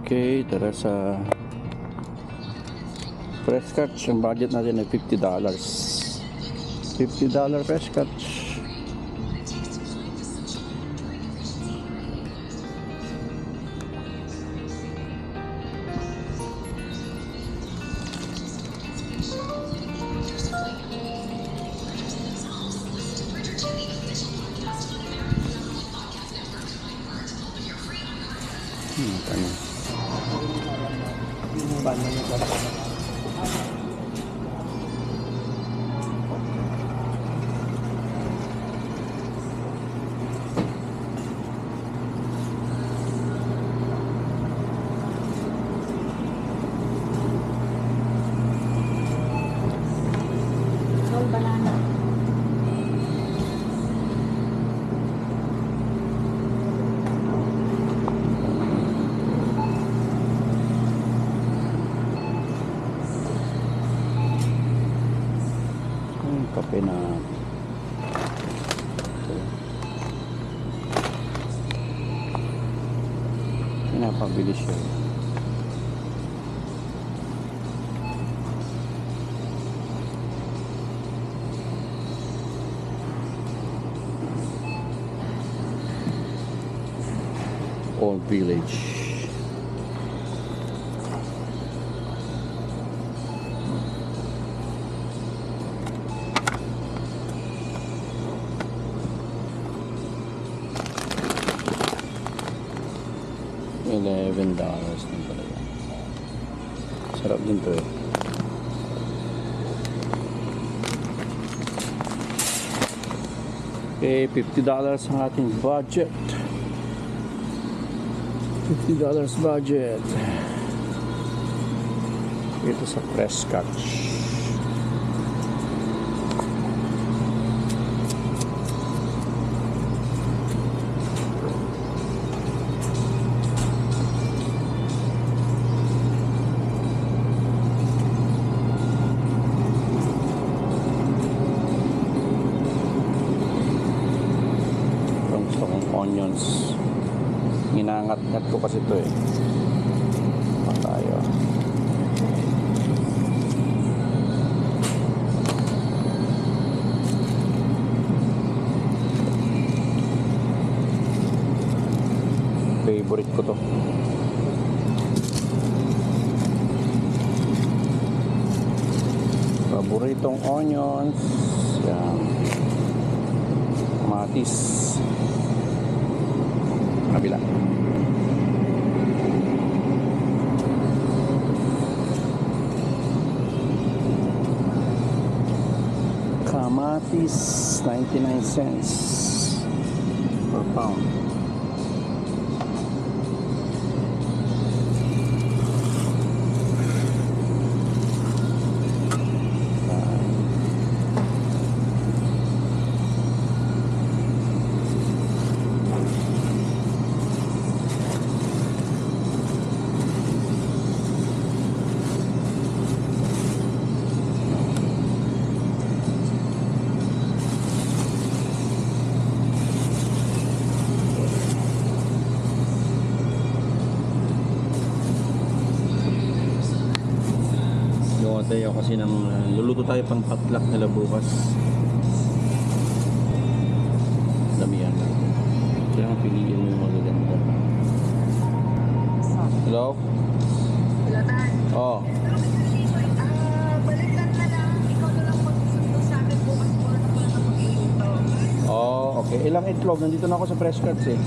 Okay, tara sa fresh catch. Ang budget natin ay $50. $50 fresh catch. Ano? Banana. Kape na pinapabili siya. Old Village. $11 din talaga. Sarap din to eh. Okay, $50 ang ating budget. $50 budget. Ito sa fresh catch. Onions. Ginangat-ngat ko kasi ito eh. Pa tayo. Favorite ko to. Paboritong onions. Yan. Kamatis. Kabila. Kamatis 99 cents per pound. Tayo kasi luluto tayo pang potluck nila bukas. Damihan natin. Kailangan piliin mo yung magaganda. Hello? Hello, Tan. Oh. Balikan na lang. Ikaw na lang magsusundo sa akin bukas mo na ako na magluluto. Oh, okay. Ilang itlog? Nandito na ako sa fresh cuts eh.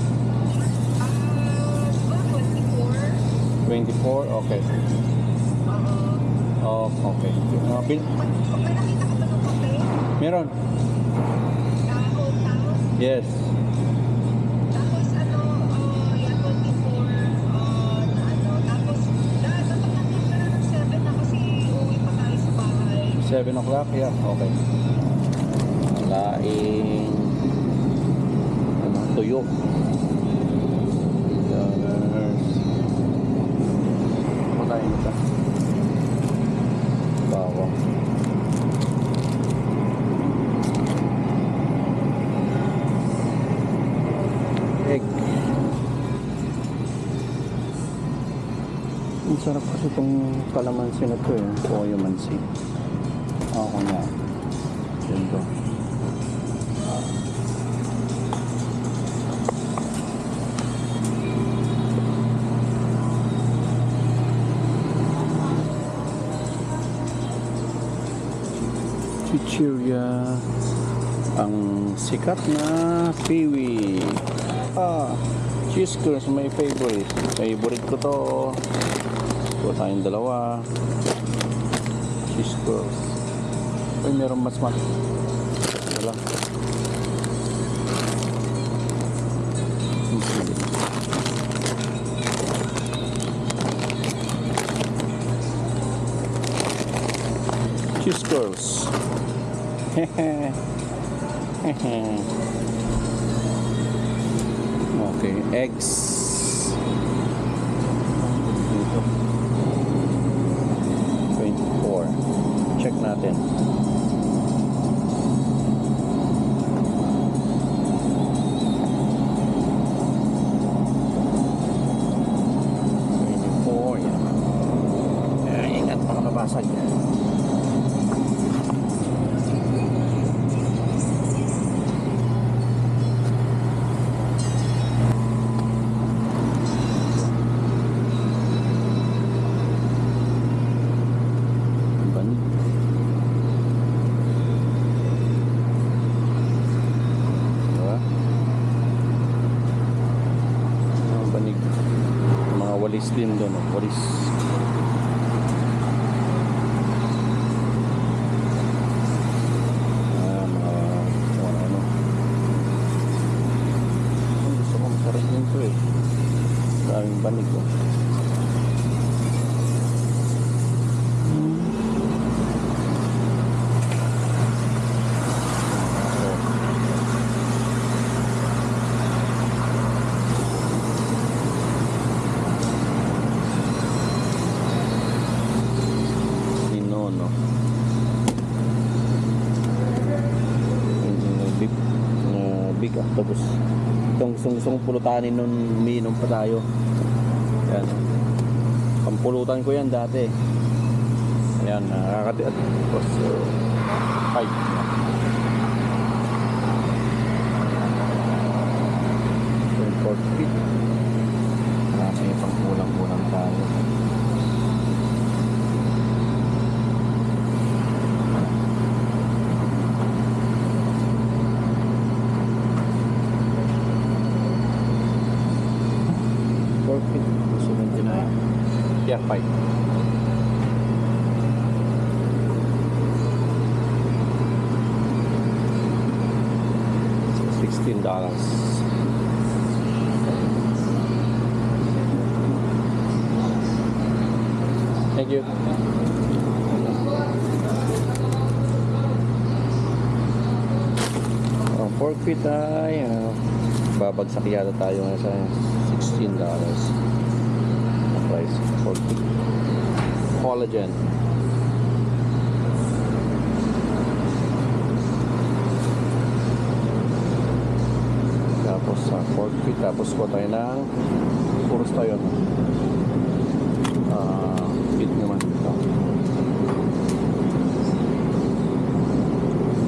24. 24? Okay. Oh, okay. May nakita ka ba ng kape? Meron? Hometown? Yes. Tapos yan 24 tapos dapat nandun ka na ng 7 na kasi uuwi pa tayo sa bahay. 7 o'clock? Yeah, okay. Laing tuyo. Patayin ito. Bawang. egg. Ang sarap kasi itong kalamansi na to eh. Toyo mansi. Ako nga. Yan to. Chichirya. Ang sikat na piwi. Cheese curls, my favorite. Favorite ko to. Kuha tayong dalawa. Cheese curls. Uy, meron mas wala. Cheese curls. Okay, eggs. Dito. 24. Check natin. Ingat, baka mabasag. Walis din doon, walis. Mga ano. Gusto ko masarap din ito eh. Daming banig ko. Big octopus. Itong gusto kong pulutanin nun, umiinom pa tayo. Yan. Pampulutan ko yan dati. Ayan, nakakati at tapos 5. So, 4 feet. Marami pang kulang-kulang tayo. Yeah, $5. $16. Thank you. Oh, 4 feet ay babagsak yata tayo nga sa $16. Price 40. Collagen. Tapos 4 feet. Tapos ko tayo ng puros tayo feet naman ito.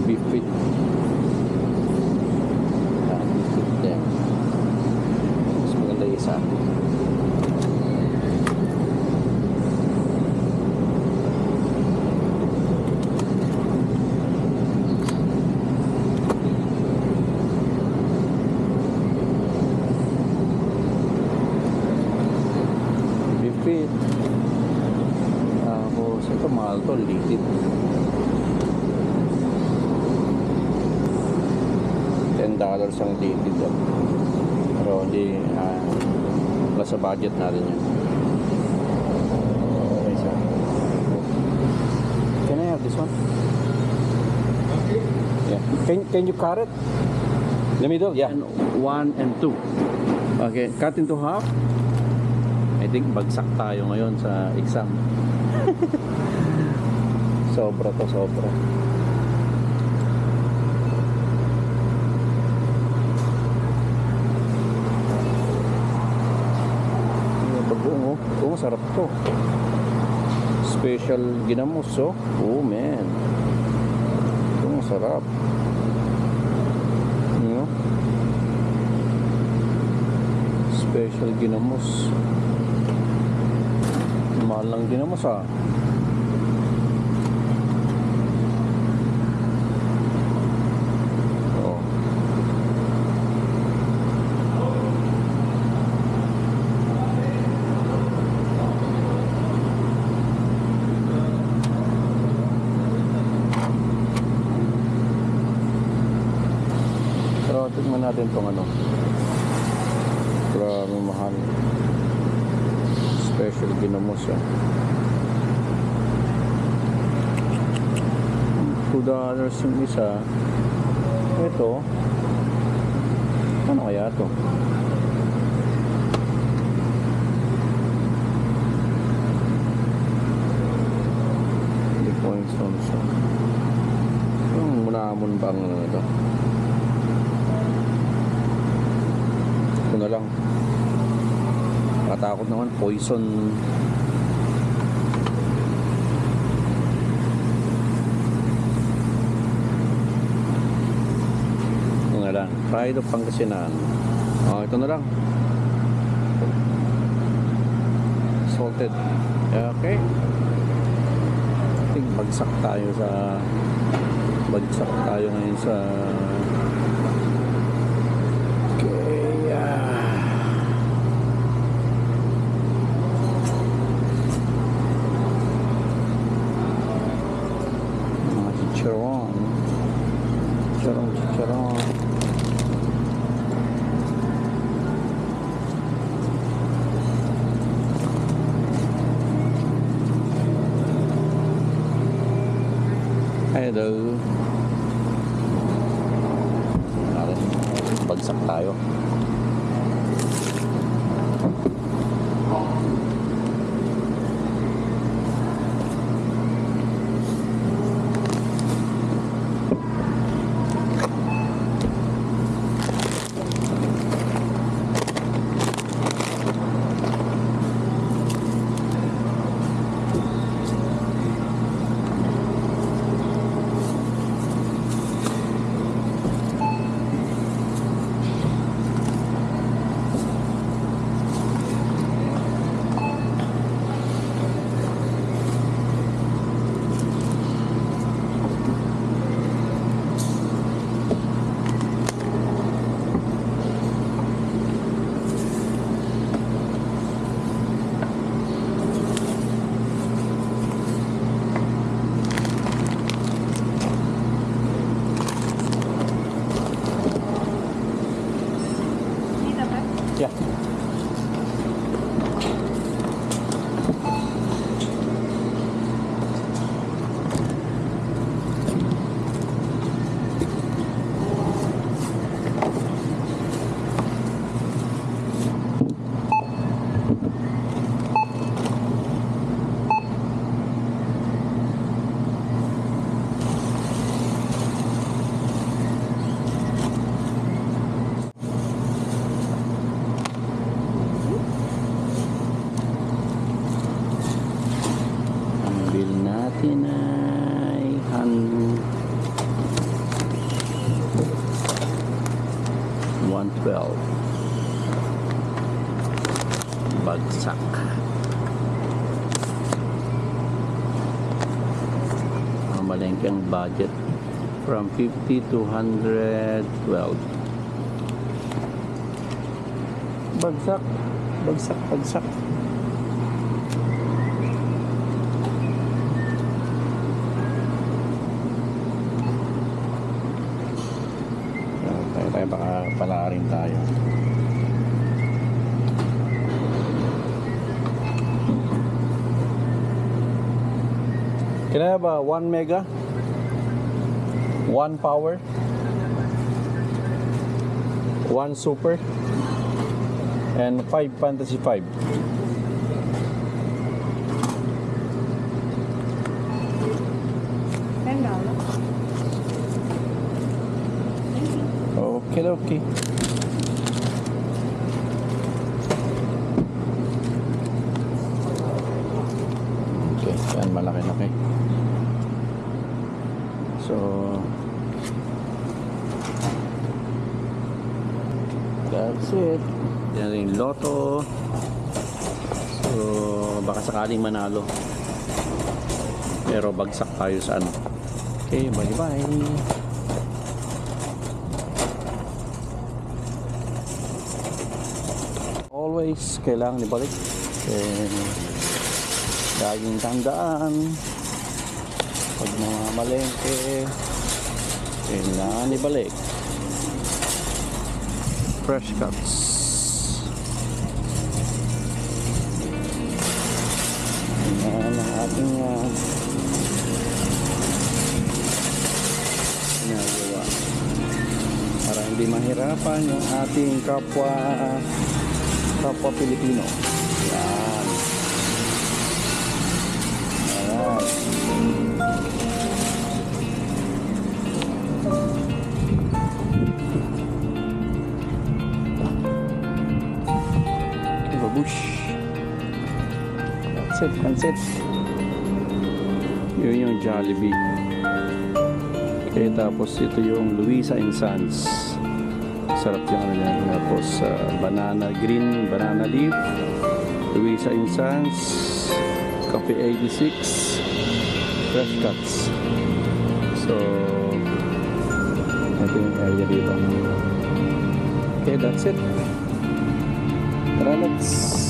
Beef feet. Beef feet din. Mas maganda isa. Fit. Tapos ito mahal to, liquid. $10 ang liquid. Pero hindi wala sa budget natin yun. Okay, sir. Can I have this one? Yeah. Can you cut it? The middle? Yeah. 1 and 2. Okay, cut into half. I think bagsak tayo ngayon sa exam. Sobra to, sobra. Bago. oh. Oh, masarap to. Special ginamos, oh. Oh, man. Ito, masarap. You know? Special ginamos. Mahal lang ginamos, ah. Oh. Pero tignan natin tong ano. Grabe mahal. Special ginamos, ah. $2 yung isa. Ito, ano kaya to? Hindi ko yung sonso. Yung munamon bang ano ito? Ito na lang. Nakatakot naman, poison. Ito na lang, Pride of Pangasinan. Oh, ito na lang. Salted. Okay. I think bagsak tayo ngayon sa chicharon. Hello. Bagsak tayo. Yeah. Natin ay 112 bagsak. Ang malengke ang budget from 50 to 112. Bagsak. Baka pala rin tayo. Can I have a 1 mega? 1 power? 1 super? And 5 fantasy 5. Okay. Yan, malaki-laki. So, that's it. Yan rin yung loto. So, baka sakaling manalo. Pero bagsak tayo sa ano. Okay, bye-bye. Always kailangan ibalik. Laging tandaan pag mga malengke kailangan ibalik. Fresh cuts. Yan ang ating ginagawa para hindi mahirapan yung ating kapwa Pilipino. Yan. Alright. Babush. That's it. Yun yung Jollibee. Okay, tapos ito yung Luisa and Sons. Sarap yung ano yan. Tapos green banana leaf, Luisa and Sons, Coffee 86, fresh cuts. So ito yung area dito. Okay, that's it. Tara, let's